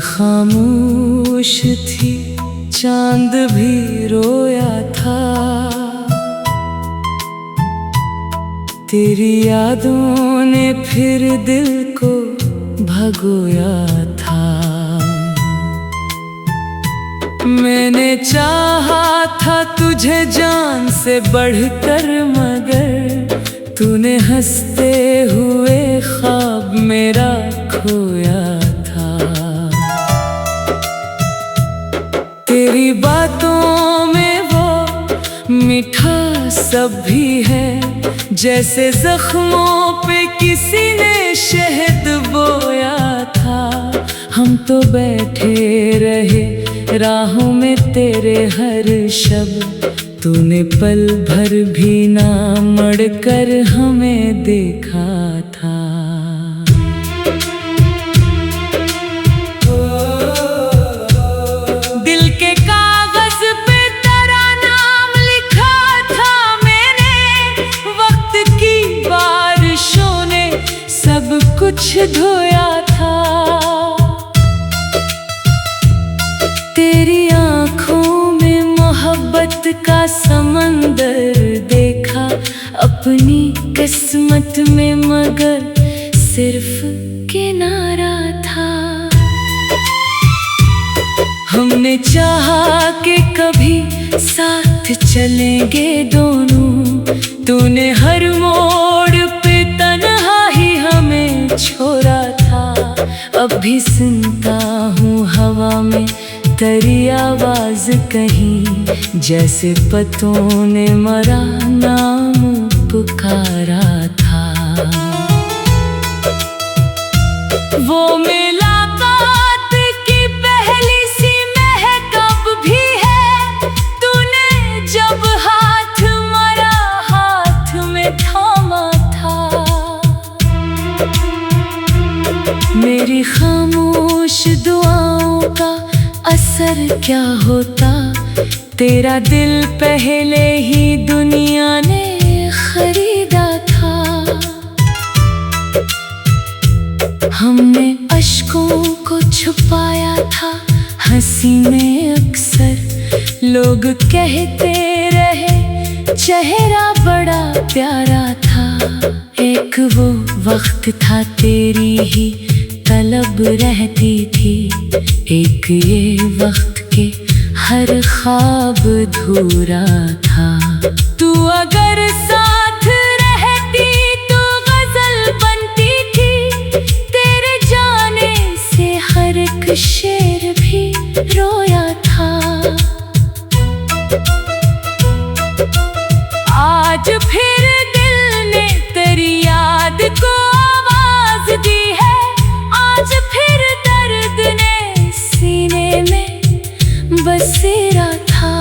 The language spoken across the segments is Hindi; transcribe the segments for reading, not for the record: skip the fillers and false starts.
खामोश थी, चांद भी रोया था। तेरी यादों ने फिर दिल को भगोया था। मैंने चाहा था तुझे जान से बढ़कर, मगर तूने हंसते हुए ख्वाब मेरा खोया था। तेरी बातों में वो मिठास सब भी है, जैसे जख्मों पे किसी ने शहद बोया था। हम तो बैठे रहे राहों में तेरे हर शब, तूने पल भर भी ना मुड़कर हमें देखा था। दिल के कागज पे तेरा नाम लिखा था मैंने, वक्त की बारिशों ने सब कुछ धोया था। तेरी आँखों में मोहब्बत का समंदर देखा, अपनी किस्मत में मगर सिर्फ किनारा था। हमने चाहा कि कभी साथ चलेंगे दोनों, तूने हर मोड़ पे तन्हा ही हमें छोड़ा था। अब भी सुनता हूँ हवा में तेरी आवाज कहीं, जैसे पत्तों ने मरा नाम पुकारा था। वो मुलाकात की पहली सी महक अब भी है, तूने जब हाथ मेरा हाथ में थामा था। मेरी खामोश दुआओं का असर क्या होता, तेरा दिल पहले ही दुनिया ने खरीदा था। हमने अश्कों को छुपाया था हंसी में अक्सर, लोग कहते रहे चेहरा बड़ा प्यारा था। एक वो वक्त था तेरी ही तलब रहती थी, एक ये वक्त के हर ख्वाब अधूरा था। तू अगर साथ रहती तो गजल बनती थी, तेरे जाने से हर एक शेर भी रोया था। आज फिर दिल ने तेरी याद को आवाज दी है, आज फिर दर्द ने सीने में बसेरा था।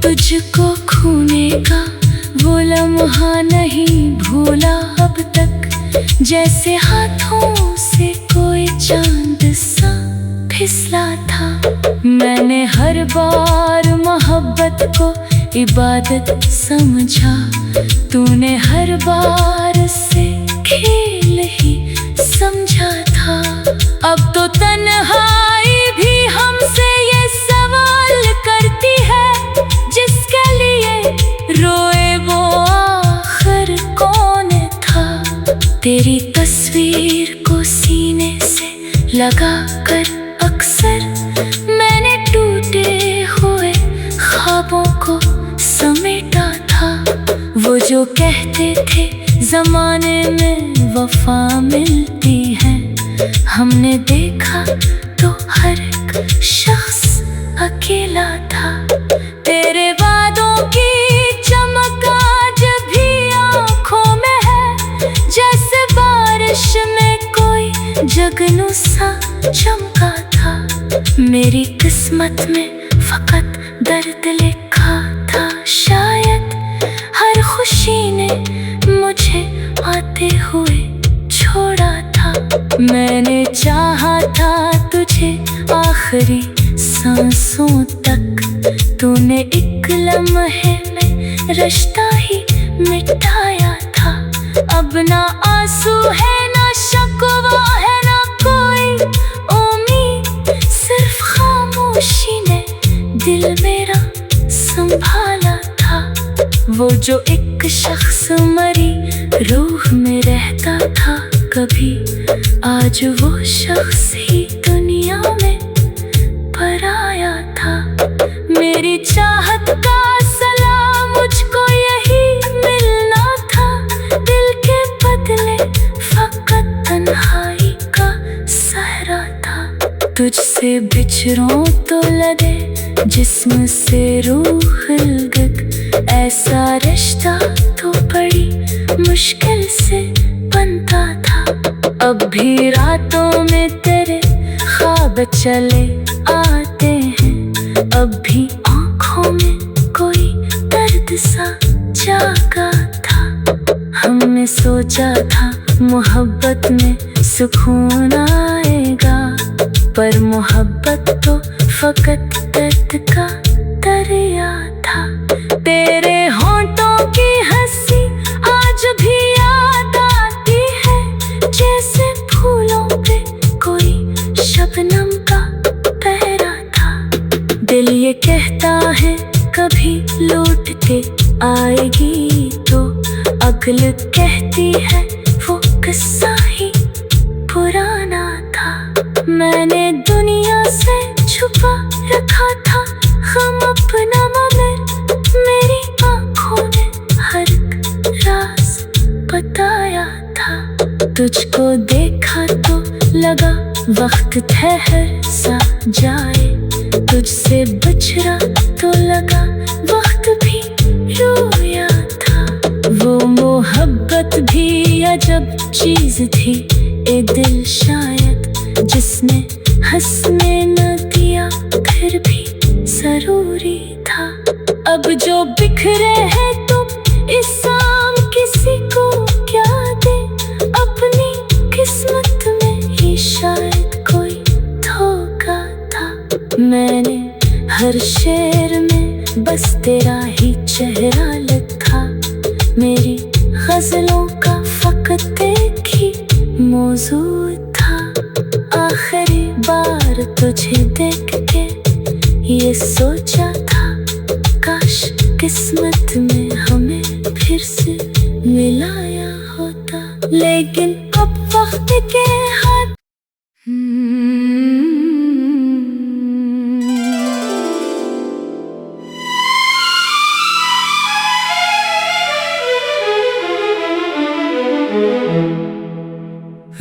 तुझको खोने का वो लम्हा नहीं भूला अब तक, जैसे हाथों से कोई चांद सा फिसला था। मैंने हर बार मोहब्बत को इबादत समझा, तूने हर बार से खेल ही समझा था। अब तो तन्हाई भी हमसे ये सवाल करती है, जिसके लिए रोए वो आखिर कौन था। तेरी तस्वीर को सीने से लगा कर अक्सर मैंने टूटे हुए ख्वाबों को समेटा था। वो जो कहते थे जमाने में वफा मिलती है, हमने देखा तो हर एक शख्स अकेला था। तेरे वादों की चमक आज भी आँखों में है, जैसे बारिश में कोई जगनू सा चमका था। मेरी किस्मत में फकत दर्द लिखा था, शायद हर खुशी ने मुझे आते हुए छोड़ा था। मैंने चाहा था तुझे आखिरी सांसों तक, तूने एक लम्हे में रिश्ता ही मिटाया था। अब ना आंसू है ना शकवा है ना जो एक शख्स मरी रूह में रहता था कभी, आज वो शख्स ही दुनिया में पराया था। मेरी चाहत का सलाम मुझको यही मिलना था, दिल के बदले फकत तन्हाई का सहरा था। तुझसे बिछड़ूं तो लगे जिस्म से रूह अलगत, ऐसा रिश्ता तो बड़ी मुश्किल से बनता था। अब भी रातों में तेरे ख्वाब चले आते हैं, अब भी आँखों में कोई दर्द सा जागा था। हमने सोचा था मोहब्बत में सुकून आएगा, पर मोहब्बत तो फकत दर्द का दरिया था। तेरे होंठों की हंसी आज भी याद आती है, जैसे फूलों पे कोई शबनम का पहरा था। दिल ये कहता है कभी लौट के आएगी, तो अक्ल कहती है वो किस्सा ही पुराना था। मैंने दुनिया से छुपा रखा था गम अपना, मगर मेरी आँखों ने हर एक राज बताया था। तुझको देखा तो लगा वक्त ठहर सा जाए, तुझसे बिछड़ा तो लगा वक्त भी रोया था। वो मोहब्बत भी अजब चीज थी, ए दिल शायद जिसने हंसने न दिया फिर भी जरूरी था। अब जो बिखरे हैं तुम इस शाम किसी को क्या दे, अपनी किस्मत में ही शायद कोई धोखा था। मैंने हर शेर में बस तेरा ही चेहरा लिखा, मेरी गजलों का फकत एक ही मौजू था। आखिरी बार तुझे देख के ये सोचा था, काश किस्मत में हमें फिर से मिलाया होता, लेकिन अब वक्त के हाथ।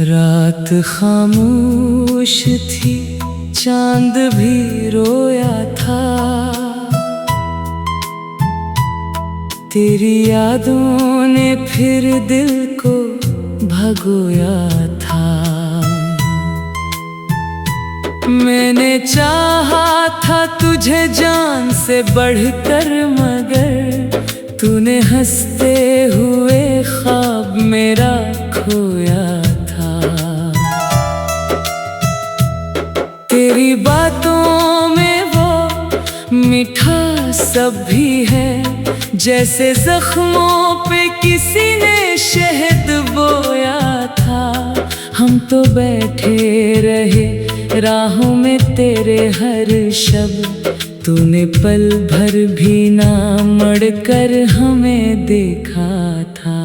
रात खामोश थी, चांद भी रोया था, तेरी यादों ने फिर दिल को भगोया था। मैंने चाहा था तुझे जान से बढ़कर, मगर तूने हंसते हुए ख्वाब मेरा खोया था। तेरी बातों में वो मीठा सब भी है, जैसे जख्मों पे किसी ने शहद बोया था। हम तो बैठे रहे राहों में तेरे हर शब, तूने पल भर भी ना मुड़कर हमें देखा था।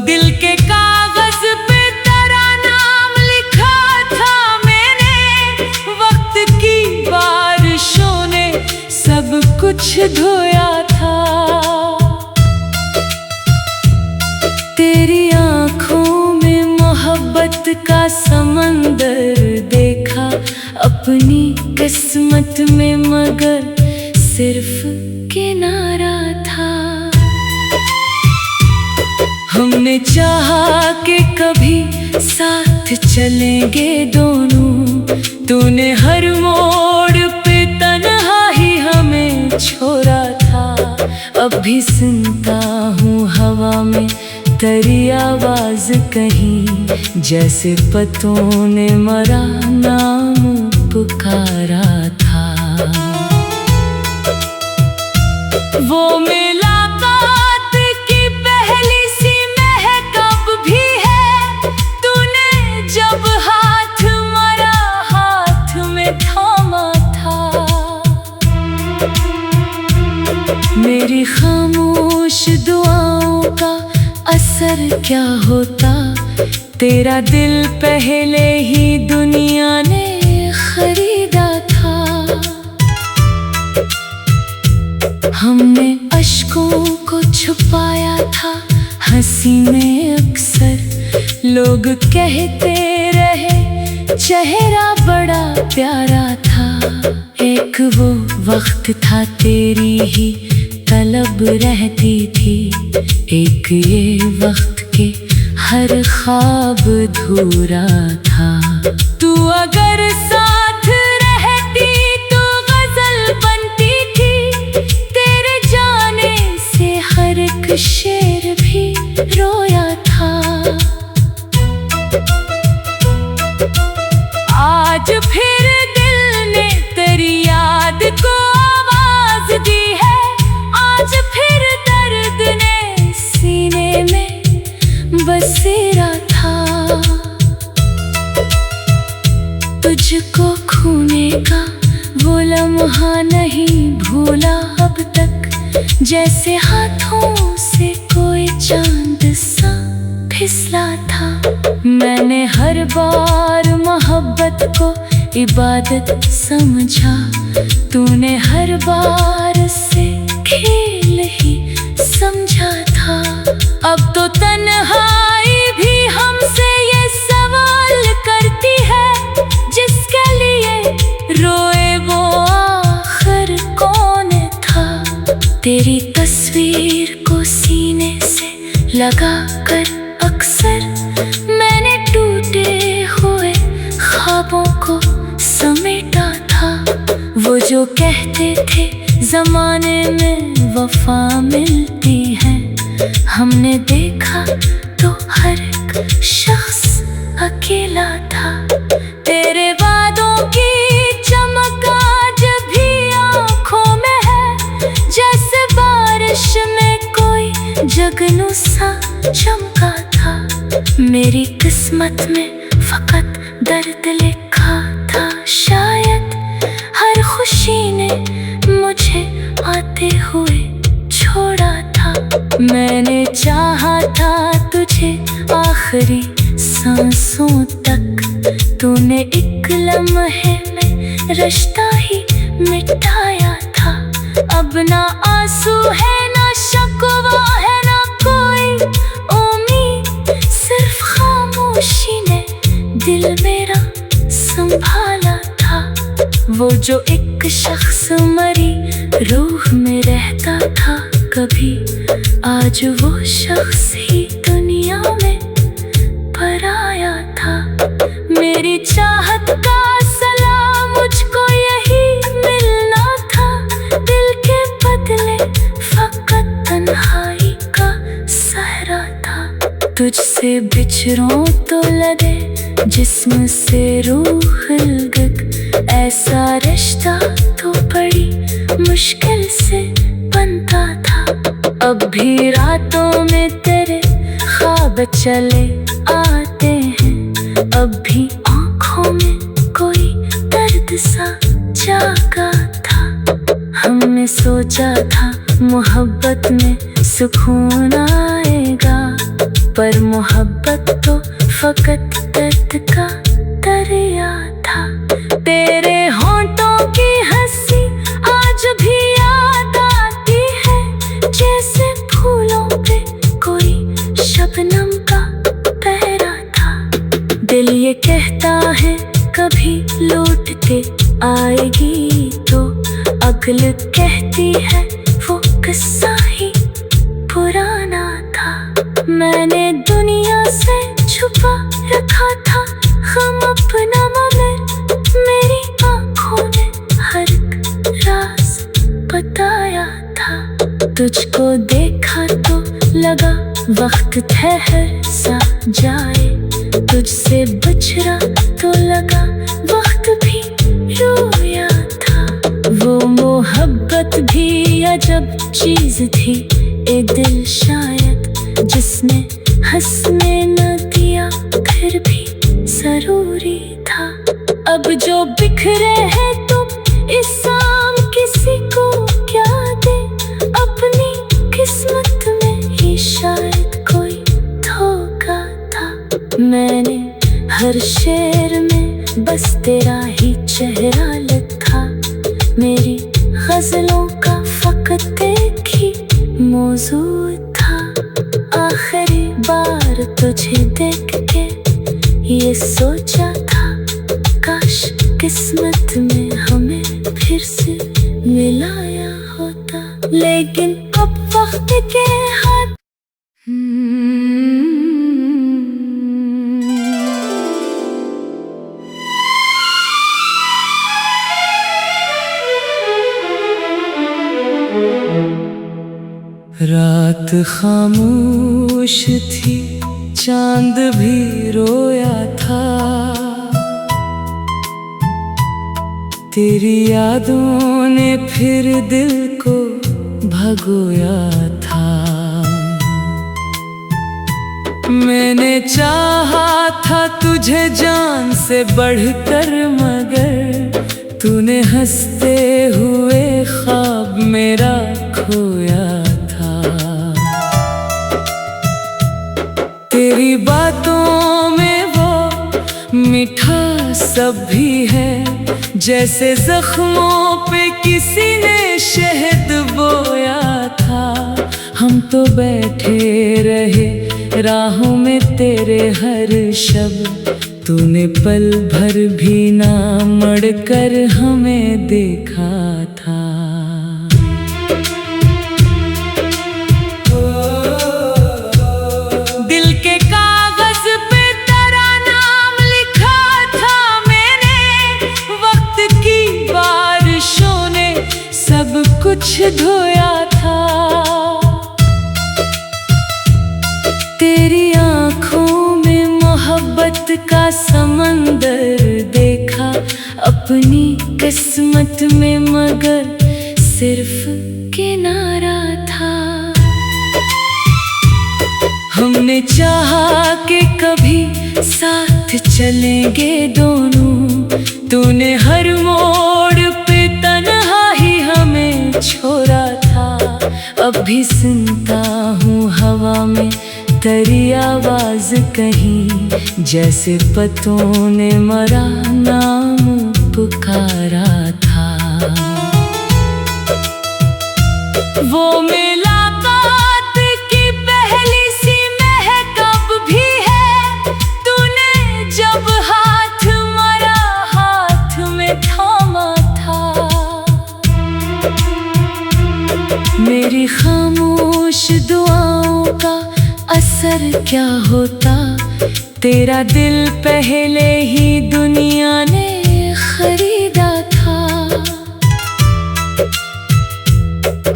दिल के कागज पे तेरा नाम लिखा था मैंने, वक्त की बारिशों ने सब कुछ धोया था। तेरी आँखों में मोहब्बत का समंदर देखा, अपनी किस्मत में मगर सिर्फ किनारा था। हमने चाहा कि कभी साथ चलेंगे दोनों, तूने हर मोड़ पे तन्हा ही हमें छोड़ा था। अब भी सुनता हूँ हवा में तेरी आवाज कहीं, जैसे पतों ने मरा नाम पुकारा था। वो मुलाकात की पहली सी महक अब भी है, तूने जब हाथ मेरा हाथ में थामा था। असर क्या होता, तेरा दिल पहले ही दुनिया ने खरीदा था। हमने अश्कों को छुपाया था हंसी में अक्सर, लोग कहते रहे चेहरा बड़ा प्यारा था। एक वो वक्त था तेरी ही तलब रहती थी, एक ये वक्त के हर ख्वाब अधूरा था। तू अगर साथ रहती तो गजल बनती थी, तेरे जाने से हर एक शेर भी रोया था। आज फिर दिल ने तेरी याद को आवाज दी है, आज फिर दर्द ने सीने में बसेरा था। तुझको खोने का वो लम्हा नहीं भूला अब तक, जैसे हाथों से कोई चांद सा फिसला था। मैंने हर बार मोहब्बत को इबादत समझा, तूने हर बार उसे खेल ही समझा था। अब तो तन्हाई भी हमसे ये सवाल करती है, जिसके लिए रोए वो आखिर कौन था। तेरी तस्वीर को सीने से लगा कर अक्सर मैंने टूटे हुए ख्वाबों को समेटा था। वो जो कहते थे जमाने में वफा मिलती है, हमने देखा तो हर एक शख्स अकेला था। तेरे वादों की चमक आज भी आँखों में है, जैसे बारिश में कोई जगनू सा चमका था। मेरी किस्मत में फकत दर्द लिखा था, शायद हर खुशी ने मुझे आते हुए छोड़ा था। मैंने चाहा था तुझे आखिरी सांसों तक, तूने एक लम्हे में रिश्ता ही मिटाया था। अब ना आंसू है ना शकवा है ना कोई उम्मीद, सिर्फ खामोशी ने दिल मेरा संभाला था। वो जो एक शख्स मरी रूह में रहता था कभी, आज वो शख्स ही दुनिया में पराया था। मेरी चाहत का सलाम मुझको यही मिलना था, दिल के बदले फकत तन्हाई का सहरा था। तुझसे बिछड़ूं तो लगे जिस्म से रूह अलग, ऐसा रिश्ता तो बड़ी मुश्किल से बनता था। अब भी रातों में तेरे ख्वाब चले आते हैं, अब भी आँखों में कोई दर्द सा जागा था। हमने सोचा था मोहब्बत में सुकून आएगा, पर मोहब्बत तो फकत दर्द का दरिया था। तेरे होंठों की हंसी आज भी याद आती है, जैसे फूलों पे कोई शबनम का पहरा था। दिल ये कहता है कभी लौट के आएगी, तो अक्ल कहती है वो किस्सा ही पुराना था। मैंने दुनिया से छुपा रखा था गम अपना, मगर मेरी आँखों ने हर राज बताया था। तुझको देखा तो लगा वक्त ठहर सा जाए, तुझसे बिछड़ा तो लगा वक्त भी रोया था। वो मोहब्बत भी अजब चीज थी, एक दिल शायद जिसने हंसने न दिया फिर भी जरूरी था। अब जो बिखरे हैं तुम इस शाम किसी को क्या दे, अपनी किस्मत में ही शायद कोई मैंने हर शेर में बस तेरा ही चेहरा लिखा। मेरी गजलों का फकत एक ही मौजू था। आखिरी बार तुझे देख के ये सोचा था, काश किस्मत में हमें फिर से मिलाया होता। लेकिन अब वक्त के हाथ रात खामोश थी, चांद भी रोया था। तेरी यादों ने फिर दिल को भगोया था। मैंने चाहा था तुझे जान से बढ़कर, मगर तूने हंसते हुए ख्वाब मेरा खोया था। तेरी बातों में वो मीठा सब भी है, जैसे जख्मों पे किसी ने शहद बोया था। हम तो बैठे रहे राहों में तेरे हर शब, तूने पल भर भी ना मुड़कर हमें देखा था। दिल के कागज पे तेरा नाम लिखा था मैंने, वक्त की बारिशों ने सब कुछ धोया था। तेरी आँखों में मोहब्बत का समंदर देखा, अपनी किस्मत में मगर सिर्फ किनारा था। हमने चाहा कि कभी साथ चलेंगे दोनों, तूने हर मोड़ पे तन्हा ही हमें छोड़ा था। अब भी सुनता हूँ हवा में तेरी आवाज कहीं, जैसे पतों ने मरा नाम पुकारा था। वो मुलाकात की पहली सी महक अब भी है, तूने जब हाथ मेरा हाथ में थामा था। मेरी खामोश दुआओं का असर क्या होता, तेरा दिल पहले ही दुनिया ने खरीदा था।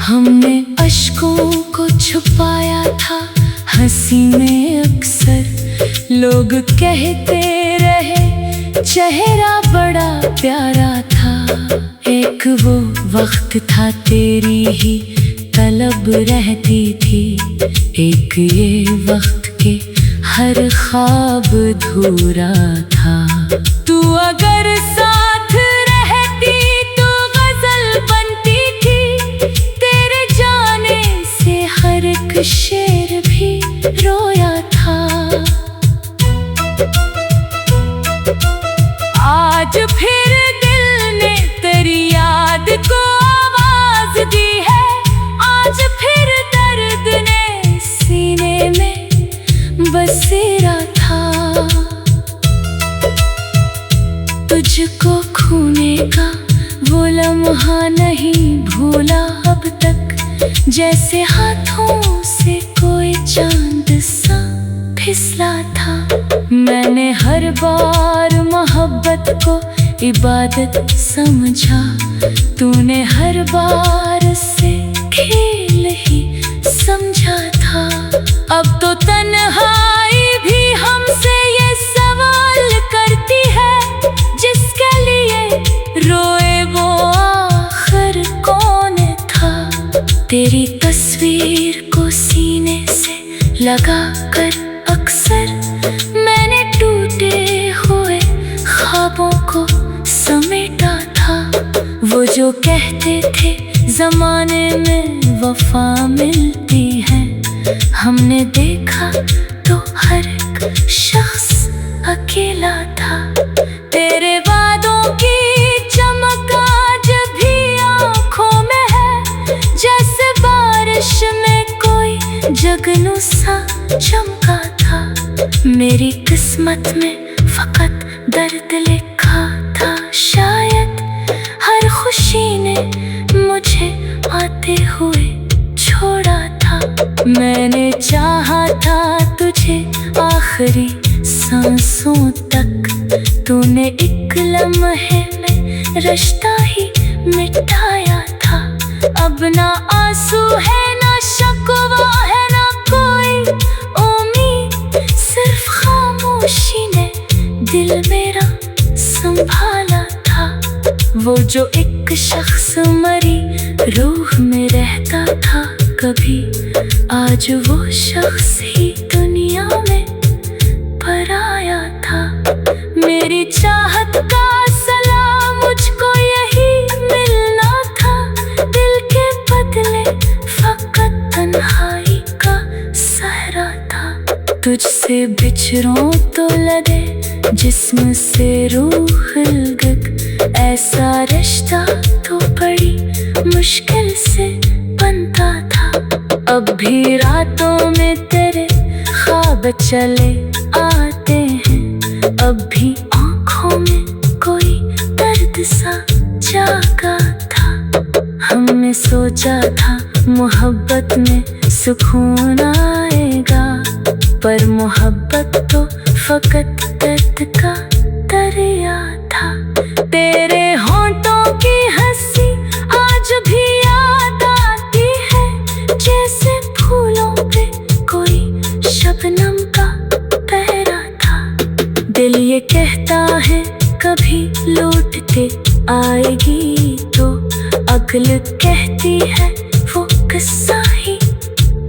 हमने अश्कों को छुपाया था हंसी में अक्सर, लोग कहते रहे चेहरा बड़ा प्यारा था। एक वो वक्त था तेरी ही तलब रहती थी, एक ये वक्त के हर ख्वाब अधूरा था। तू अगर साथ रहती तो गजल बनती थी, तेरे जाने से हर एक शेर भी रोया था। आज फिर दिल ने तेरी याद को आवाज दी है, आज फिर दर्द ने सीने में बसेरा था। तुझको खोने का वो लम्हा नहीं भूला अब तक, जैसे हाथों से कोई चांद सा फिसला था। मैंने हर बार मोहब्बत को इबादत समझा, तूने हर बार से खेल ही समझा था। अब तो तन्हाई भी हमसे ये सवाल करती है, जिसके लिए रोए वो आखिर कौन था। तेरी तस्वीर को सीने से लगा कर अक्सर मैंने टूटे हुए ख्वाबों को समेटा था। वो जो कहते थे जमाने में वफा मिलती है, हमने देखा तो हर एक शख्स अकेला था। तेरे वादों की चमक आज भी आँखों में है, जैसे बारिश में कोई जगनू सा चमका था। मेरी किस्मत में फकत दर्द लिखा था, शायद हर खुशी ने मुझे आते हुए छोड़ा था। मैंने चाहा था तुझे आखिरी सांसों तक, तूने एक लम्हे में रिश्ता ही मिटाया था। अब ना आंसू है ना शिकवा है ना कोई उम्मीद, सिर्फ खामोशी ने दिल मेरा संभाला था। वो जो एक शख्स मरी रूह में रहता था कभी, आज वो शख्स ही दुनिया में पराया था। मेरी चाहत का सलाम मुझको यही मिलना था, दिल के बदले फकत तन्हाई का सहरा था। तुझसे बिछड़ूं तो लगे जिस्म से रूह अलग, ऐसा रिश्ता तो बड़ी मुश्किल से बनता था। अब भी रातों में तेरे ख्वाब चले आते हैं, अब भी आँखों में कोई दर्द सा जागा था। हमने सोचा था मोहब्बत में सुकून आएगा, पर मोहब्बत तो फकत दर्द का दरिया था। तेरे होंठों की हंसी आज भी याद आती है, जैसे फूलों पे कोई शबनम का पहरा था। दिल ये कहता है कभी लौटते आएगी, तो अक्ल कहती है वो किस्सा ही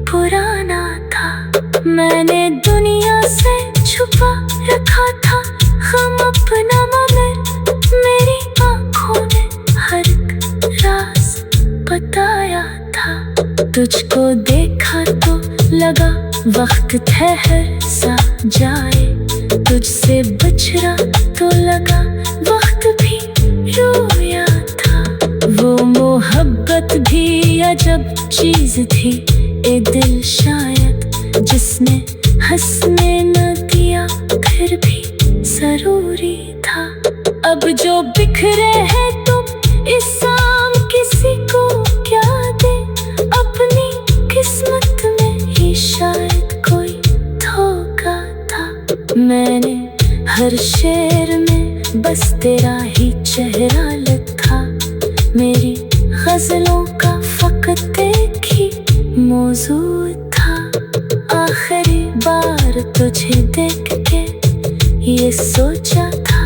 पुराना था। मैंने दुनिया से छुपा रखा था गम अपना, मगर मेरी आँखों ने हर एक राज बताया था। तुझको देखा तो लगा वक्त ठहर सा जाए, तुझसे बिछड़ा तो लगा वक्त भी रोया था। वो मोहब्बत भी अजब चीज थी, ए दिल शायद जिसने हंसने न दिया फिर भी जरूरी था। अब जो बिखरे हैं तुम इस शाम किसी को क्या दे, अपनी किस्मत में ही शायद कोई धोखा था। मैंने हर शेर में बस तेरा ही चेहरा लिखा, मेरी गजलों का फकत एक ही मौजू था। आखिरी बार तुझे देख के ये सोचा था,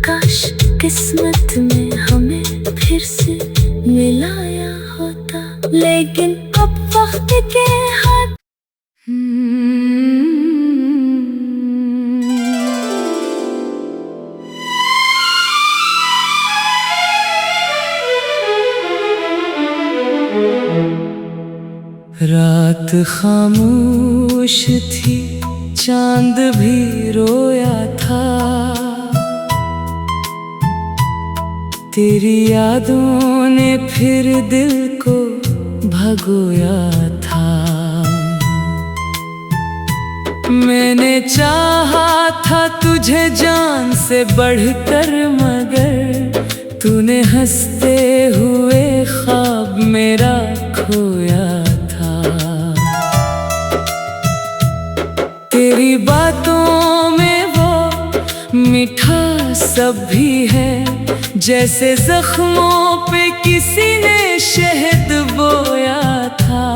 काश किस्मत में हमें फिर से मिलाया होता, लेकिन अब वक्त के हाथ रात खामोश थी, चांद भी रोया था, तेरी यादों ने फिर दिल को भगोया था। मैंने चाहा था तुझे जान से बढ़कर, मगर तूने हंसते हुए ख्वाब मेरा खोया था। तेरी बातों में वो मीठा सब भी है, जैसे जख्मों पे किसी ने शहद बोया था।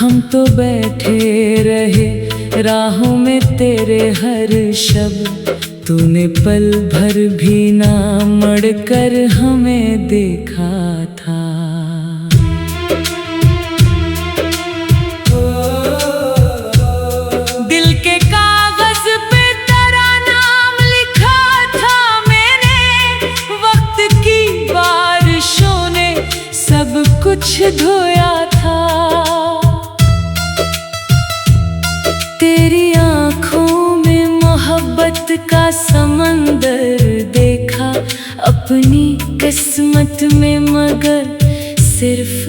हम तो बैठे रहे राहों में तेरे हर शब, तूने पल भर भी ना मुड़कर हमें देखा था। दिल के कागज पे तेरा नाम लिखा था मैंने, वक्त की बारिशों ने सब कुछ धोया था। तेरी मोहब्बत का समंदर देखा अपनी किस्मत में, मगर सिर्फ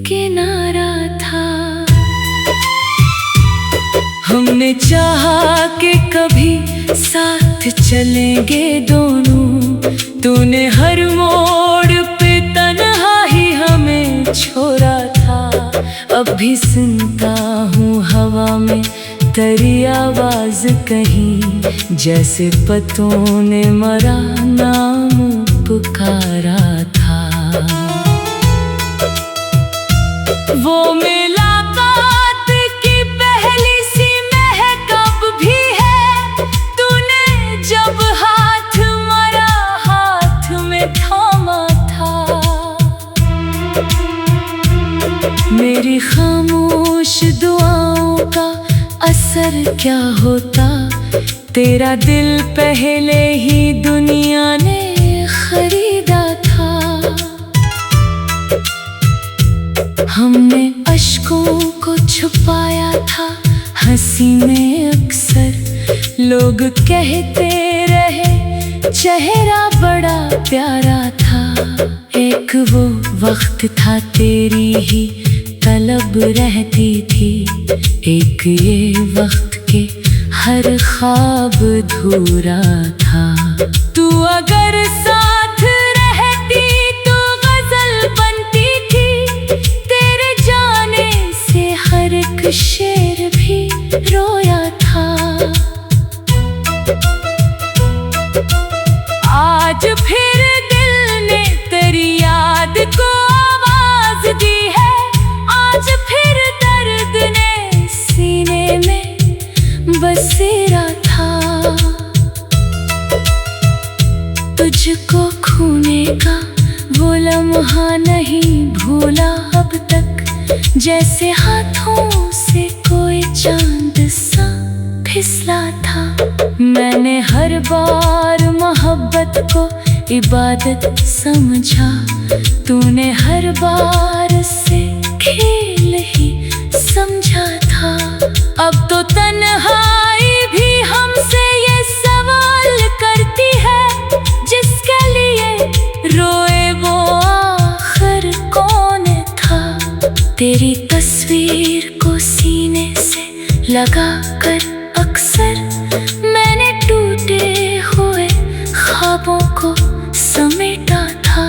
किनारा था। हमने चाहा कि कभी साथ चलेंगे दोनों, तूने हर मोड़ पे तन्हा ही हमें छोड़ा था। अब भी सुनता हूँ हवा में तेरी आवाज कहीं, जैसे पत्तों ने मरा नाम पुकारा था। वो मुलाकात की पहली सी महक अब भी है, तूने जब हाथ मेरा हाथ में थामा था। मेरी खामोश दुआओं का असर क्या होता, तेरा दिल पहले ही दुनिया ने खरीदा था। हमने अश्कों को छुपाया था हंसी में अक्सर, लोग कहते रहे चेहरा बड़ा प्यारा था। एक वो वक्त था तेरी ही तलब रहती थी, एक ये वक्त के हर ख्वाब अधूरा था। तू अगर साथ रहती तो गजल बनती थी, तेरे जाने से हर एक शेर भी रोया था। आज फिर दिल ने तेरी याद को आवाज दी है, आज फिर दर्द ने सीने में बसेरा था। तुझको खोने का वो लम्हा नहीं भूला अब तक, जैसे हाथों से कोई चांद सा फिसला था। मैंने हर बार मोहब्बत को इबादत समझा, तूने हर बार से खेल ही समझा था। अब तो तन्हाई भी हमसे ये सवाल करती है, जिसके लिए रोए वो आखिर कौन था। तेरी तस्वीर को सीने से लगा कर अक्सर मैंने टूटे हुए ख्वाबों को समेटा था।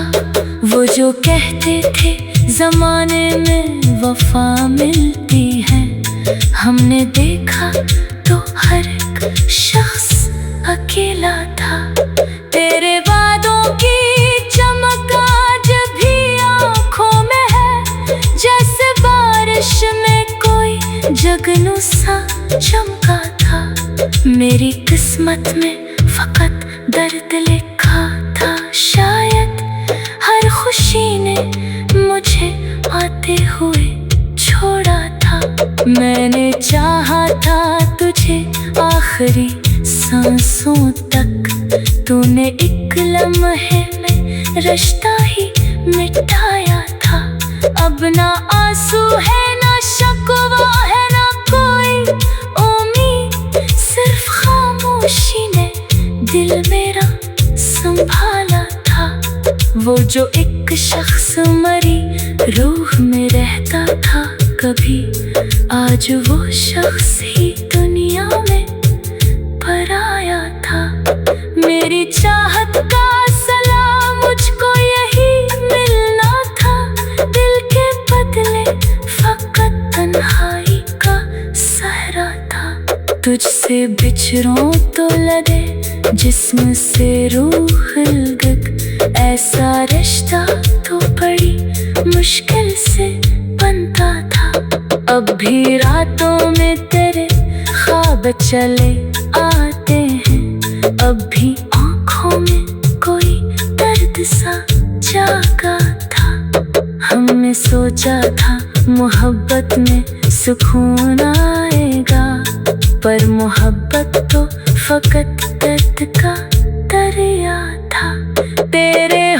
वो जो कहते थे जमाने में वफा मिलती है, हमने देखा तो हर एक शख्स अकेला था। तेरे वादों की चमक आज भी आँखों में है, जैसे बारिश में कोई जगनू सा चमका था। मेरी किस्मत में फकत दर्द लिखा था, शायद हर खुशी ने मुझे आते हुए छोड़ा था। मैंने चाहा था तुझे आखिरी सांसों तक, तूने एक लम्हे में रिश्ता ही मिटाया था। अब ना आंसू है ना शकवा है ना कोई उम्मीद, सिर्फ खामोशी ने दिल मेरा संभाला था। वो जो एक शख्स मरी रूह में रहता था कभी, आज वो शख्स ही दुनिया में पराया था। मेरी चाहत का सलाम मुझको यही मिलना था, दिल के बदले फकत तन्हाई का सहरा था। तुझसे बिछड़ूं तो लगे जिस्म से रूह अलग, ऐसा रिश्ता तो बड़ी मुश्किल से बनता था। अब भी रातों में तेरे ख्वाब चले आते हैं, अब भी आँखों में कोई दर्द सा जागा था। हमने सोचा था मोहब्बत में सुकून आएगा, पर मोहब्बत तो फकत दर्द का दरिया था। तेरे